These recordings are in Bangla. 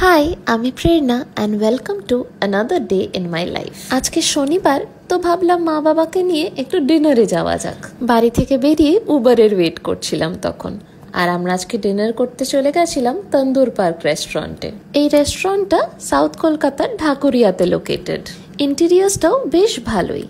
হাই, আমি প্রেরণা and welcome to another day in my life. আজকে শনিবার, তো ভাবলাম মা বাবাকে নিয়ে একটু ডিনারে যাওয়া যাক। বাড়ি থেকে বেরিয়ে উবারের ওয়েট করছিলাম তখন, আর আমরা আজকে ডিনার করতে চলে গেছিলাম তন্দুর পার্ক রেস্টুরেন্টে। এই রেস্টুরেন্টটা সাউথ কলকাতার ঢাকুরিয়াতে লোকেটেড। ইন্টেরিয়ার্সটাও বেশ ভালোই।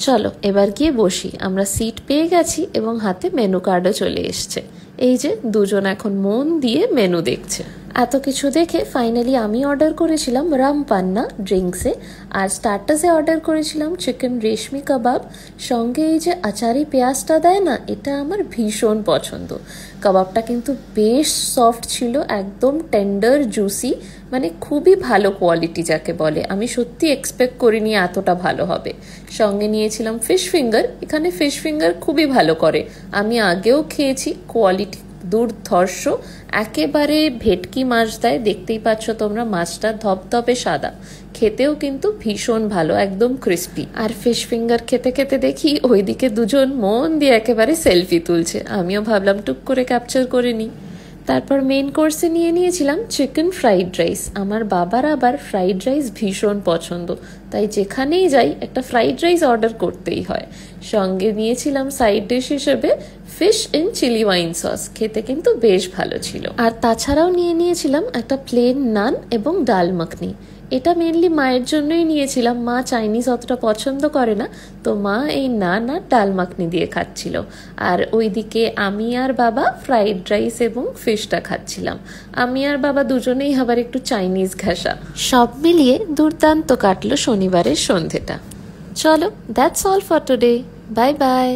চলো এবার গিয়ে বসি। আমরা সিট পেয়ে গেছি এবং হাতে মেনু কার্ডও চলে এসছে। এই যে দুজন এখন মন দিয়ে মেনু দেখছে। এত কিছু দেখে ফাইনালি আমি অর্ডার করেছিলাম রাম পান্না ড্রিঙ্কসে, আর স্টার্টার্সে অর্ডার করেছিলাম চিকেন রেশমি কাবাব। সঙ্গে এই যে আচারি পেঁয়াজটা দেয় না, এটা আমার ভীষণ পছন্দ। কাবাবটা কিন্তু বেশ সফট ছিল, একদম টেন্ডার জুসি, মানে খুবই ভালো কোয়ালিটি যাকে বলে। আমি সত্যি এক্সপেক্ট করিনি এতটা ভালো হবে। সঙ্গে নিয়েছিলাম ফিশ ফিঙ্গার। এখানে ফিশ ফিঙ্গার খুবই ভালো করে, আমি আগেও খেয়েছি, কোয়ালিটি দুর্ধর্ষ। একেবারে ভেটকি মাছ দেয়, দেখতেই পাচ্ছ তোমরা, মাছটা ধপধপে সাদা, খেতেও কিন্তু ভীষণ ভালো, একদম ক্রিস্পি। আর ফিশ ফিঙ্গার খেতে খেতে দেখি ওইদিকে দুজন মন দিয়ে একেবারে সেলফি তুলছে। আমিও ভাবলাম টুক করে ক্যাপচার করে নিই। তারপর মেন কোর্সে নিয়েছিলাম চিকেন ফ্রাইড রাইস। আমার বাবার আবার ফ্রাইড রাইস ভীষণ পছন্দ, তাই যেখানেই যাই একটা ফ্রাইড রাইস অর্ডার করতেই হয়। সঙ্গে নিয়েছিলাম সাইড ডিশ হিসেবে fish in chilli wine sauce, খেতে কিন্তু বেশ ভালো ছিল। আর তাছাড়াও নিয়েছিলাম একটা প্লেন নান এবং ডাল মাখনি। এটা মেনলি মায়ের জন্যই নিয়েছিলাম, মা চাইনিজ অতটা পছন্দ করে না, তো মা এই নান আর ডাল মাখনি দিয়ে খাচ্ছিল। আর ওইদিকে আমি আর বাবা ফ্রাইড রাইস এবং ফিশটা খাচ্ছিলাম। আমি আর বাবা দুজনেই আবার একটু চাইনিজ ঘেঁষা। সব মিলিয়ে দুর্দান্ত কাটলো শনিবারের সন্ধেটা। চলো, that's all for today. Bye bye.